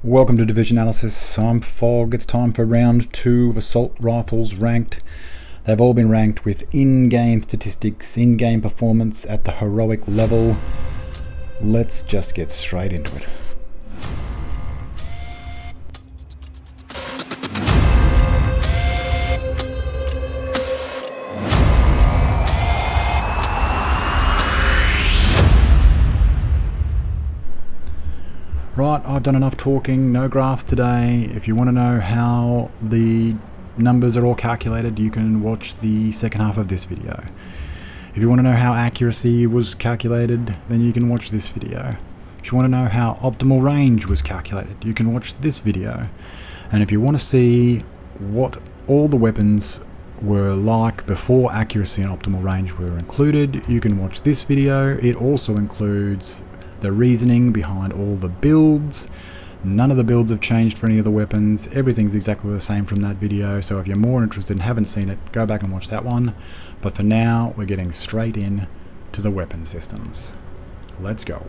Welcome to Divisionalysis. I'm Fog. It's time for round 2 of assault rifles ranked. They've all been ranked with in-game statistics, in-game performance at the heroic level. Let's just get straight into it. Right, I've done enough talking, no graphs today. If you want to know how the numbers are all calculated, you can watch the second half of this video. If you want to know how accuracy was calculated, then you can watch this video. If you want to know how optimal range was calculated, you can watch this video. And if you want to see what all the weapons were like before accuracy and optimal range were included, you can watch this video. It also includes the reasoning behind all the builds. None of the builds have changed for any of the weapons. Everything's exactly the same from that video, so if you're more interested and haven't seen it, go back and watch that one. But for now, we're getting straight in to the weapon systems. Let's go.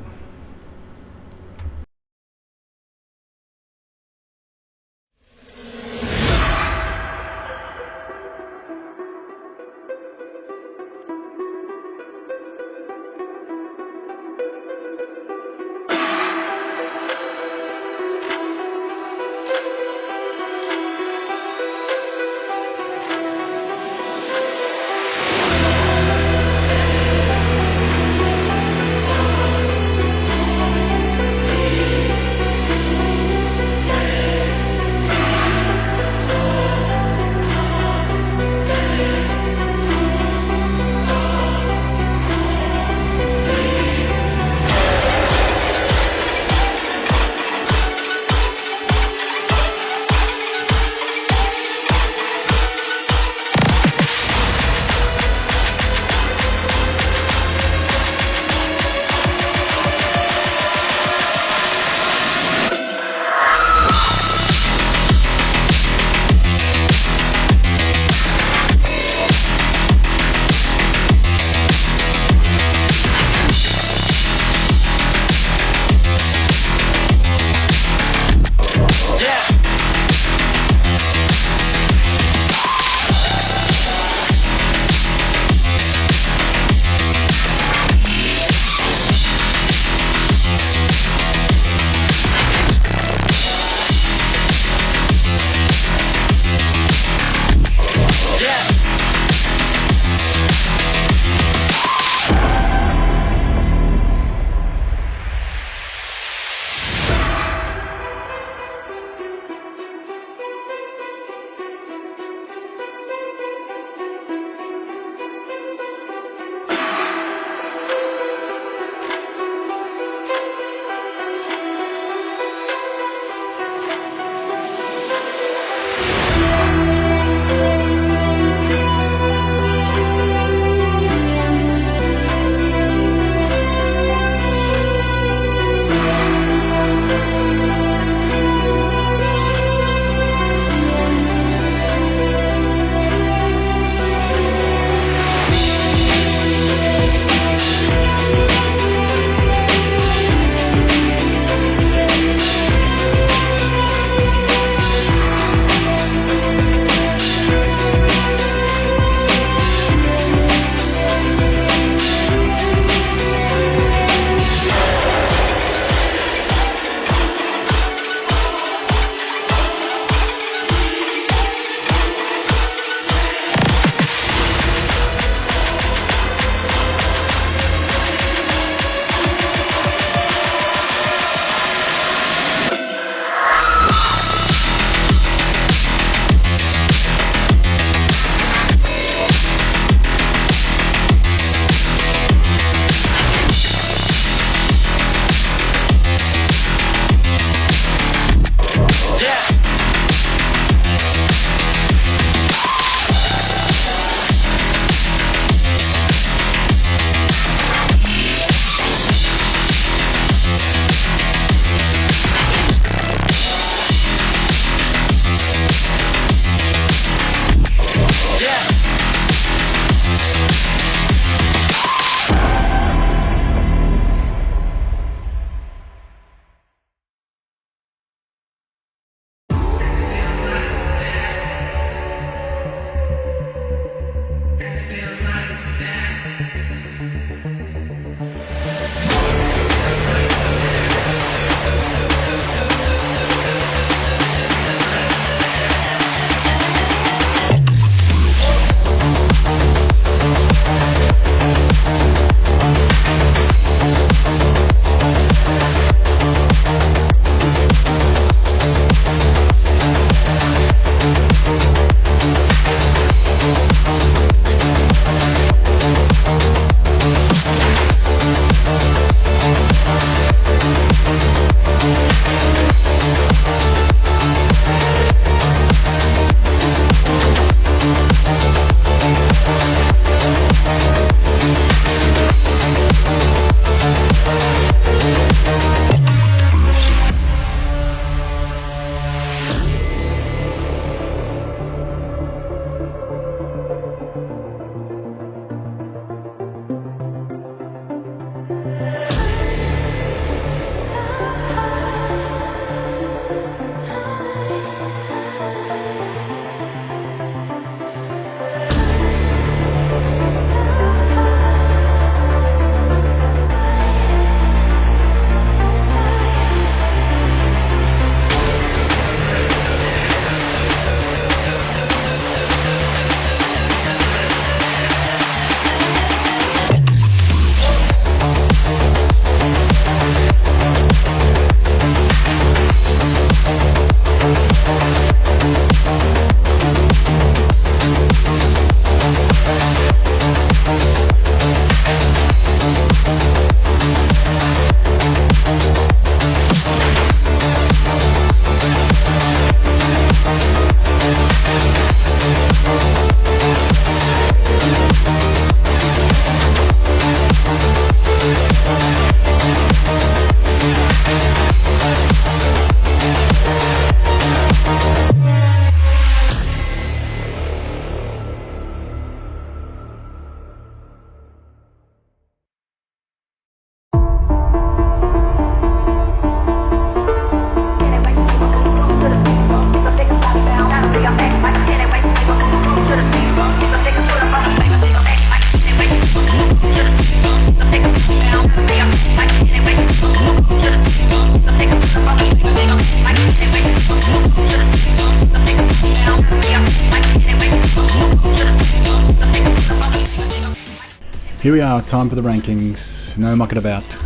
Here we are, it's time for the rankings. No mucking about.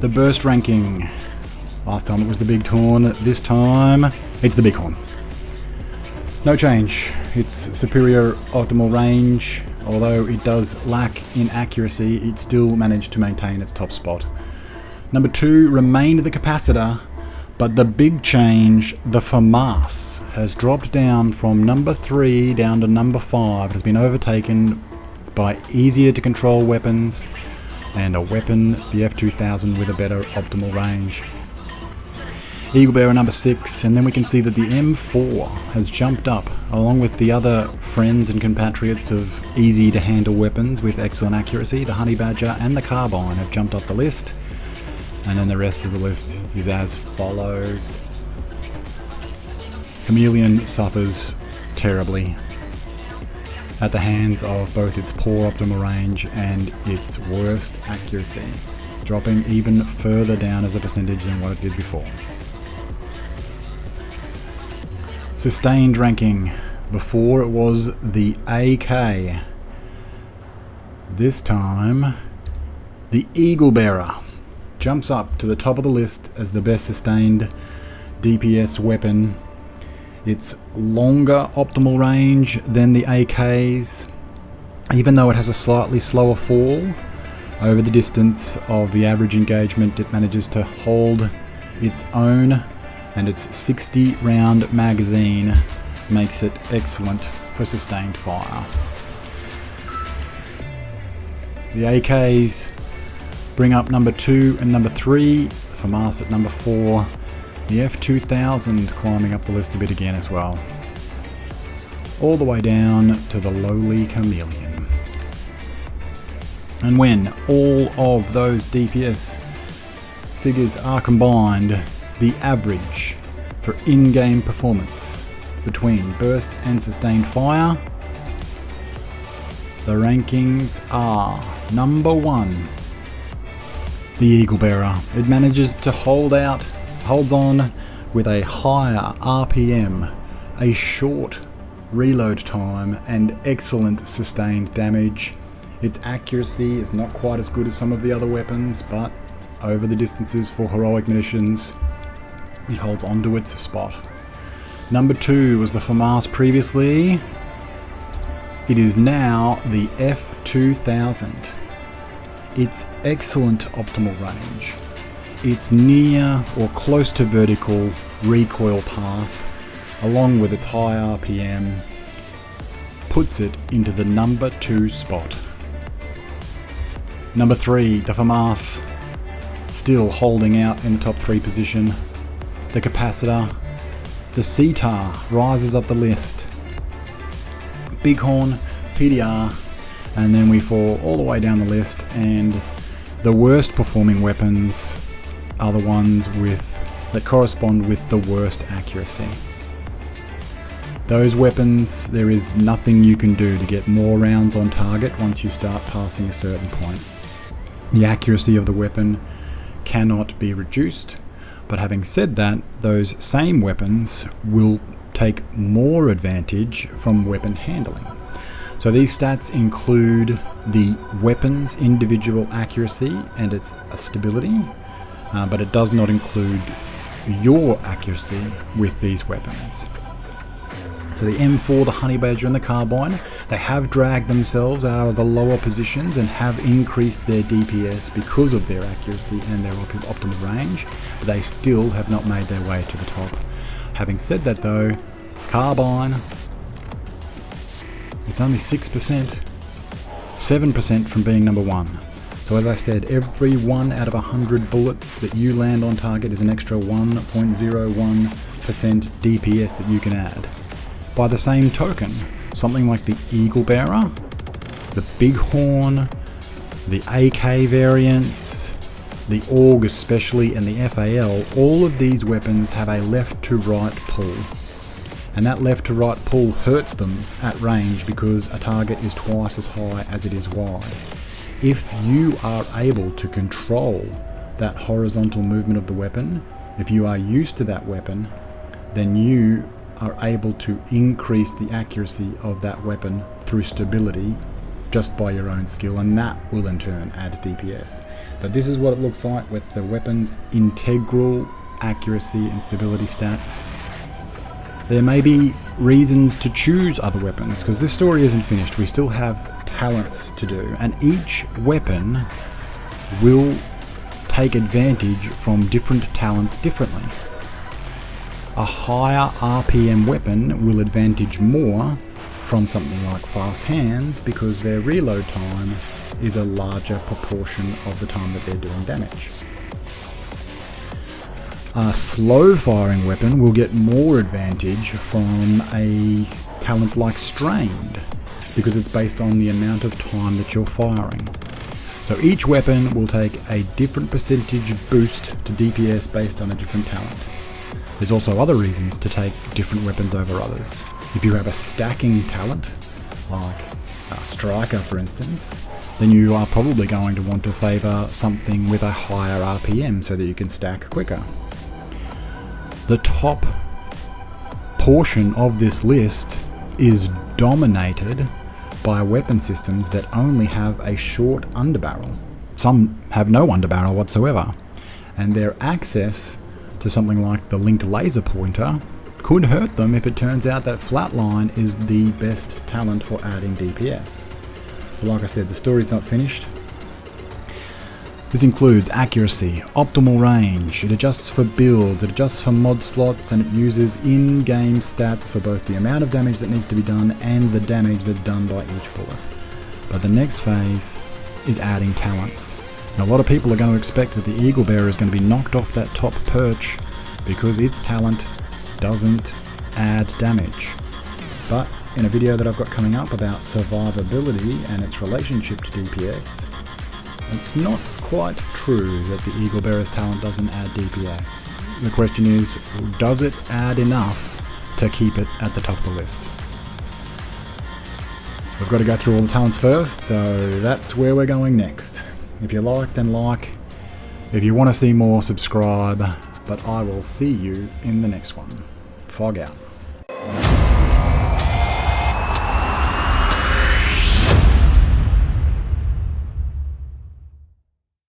The burst ranking. Last time it was the bighorn, this time it's the bighorn. No change. It's superior optimal range. Although it does lack in accuracy, it still managed to maintain its top spot. Number 2 remained the capacitor, but the big change, the FAMAS, has dropped down from number 3 down to number 5. It has been overtaken by easier to control weapons and a weapon, the F2000, with a better optimal range. Eagle Bearer number 6, and then we can see that the M4 has jumped up along with the other friends and compatriots of easy to handle weapons with excellent accuracy. The Honey Badger and the Carbine have jumped up the list, and then the rest of the list is as follows. Chameleon suffers terribly at the hands of both its poor optimal range and its worst accuracy, dropping even further down as a percentage than what it did before. Sustained ranking. Before it was the AK. This time, the Eagle Bearer jumps up to the top of the list as the best sustained DPS weapon. It's longer optimal range than the AKs, even though it has a slightly slower fall. Over the distance of the average engagement, it manages to hold its own, and its 60 round magazine makes it excellent for sustained fire. The AKs bring up number 2 and number 3, the FAMAS at number 4, the F2000 climbing up the list a bit again as well, all the way down to the lowly Chameleon. And when all of those DPS figures are combined, the average for in-game performance between burst and sustained fire, the rankings are number 1, the Eagle Bearer. It manages to holds on with a higher RPM, a short reload time, and excellent sustained damage. Its accuracy is not quite as good as some of the other weapons, but over the distances for heroic munitions, it holds onto its spot. Number 2 was the FAMAS previously. It is now the F2000. Its excellent optimal range, its near or close to vertical recoil path, along with its high RPM, puts it into the number 2 spot. Number 3, the FAMAS, still holding out in the top 3 position. The capacitor, the CTAR rises up the list. Bighorn, PDR, and then we fall all the way down the list, and the worst performing weapons are the ones that correspond with the worst accuracy. Those weapons, there is nothing you can do to get more rounds on target once you start passing a certain point. The accuracy of the weapon cannot be reduced, but having said that, those same weapons will take more advantage from weapon handling. So these stats include the weapon's individual accuracy and its stability, but it does not include your accuracy with these weapons. So the M4, the Honey Badger and the Carbine, they have dragged themselves out of the lower positions and have increased their DPS because of their accuracy and their optimal range, but they still have not made their way to the top. Having said that though, Carbine, it's only 6%, 7% from being number 1. So as I said, every 1 out of 100 bullets that you land on target is an extra 1.01% DPS that you can add. By the same token, something like the Eagle Bearer, the Bighorn, the AK variants, the AUG especially, and the FAL, all of these weapons have a left to right pull. And that left to right pull hurts them at range because a target is twice as high as it is wide. If you are able to control that horizontal movement of the weapon, if you are used to that weapon, then you are able to increase the accuracy of that weapon through stability just by your own skill, and that will in turn add DPS. But this is what it looks like with the weapon's integral accuracy and stability stats. There may be reasons to choose other weapons, because this story isn't finished. We still have talents to do, and each weapon will take advantage from different talents differently. A higher RPM weapon will advantage more from something like fast hands because their reload time is a larger proportion of the time that they're doing damage. A slow firing weapon will get more advantage from a talent like strained because it's based on the amount of time that you're firing. So each weapon will take a different percentage boost to DPS based on a different talent. There's also other reasons to take different weapons over others. If you have a stacking talent, like a striker for instance, then you are probably going to want to favour something with a higher RPM so that you can stack quicker. The top portion of this list is dominated by weapon systems that only have a short underbarrel. Some have no underbarrel whatsoever, and their access to something like the linked laser pointer could hurt them if it turns out that flatline is the best talent for adding DPS. So like I said, the story's not finished. This includes accuracy, optimal range, it adjusts for builds, it adjusts for mod slots, and it uses in-game stats for both the amount of damage that needs to be done and the damage that's done by each bullet. But the next phase is adding talents. Now, a lot of people are going to expect that the Eagle Bearer is going to be knocked off that top perch because its talent doesn't add damage. But in a video that I've got coming up about survivability and its relationship to DPS, it's not quite true that the Eagle Bearer's talent doesn't add DPS. The question is, does it add enough to keep it at the top of the list? We've got to go through all the talents first, so that's where we're going next. If you like, then like. If you want to see more, subscribe. But I will see you in the next one. Fog out.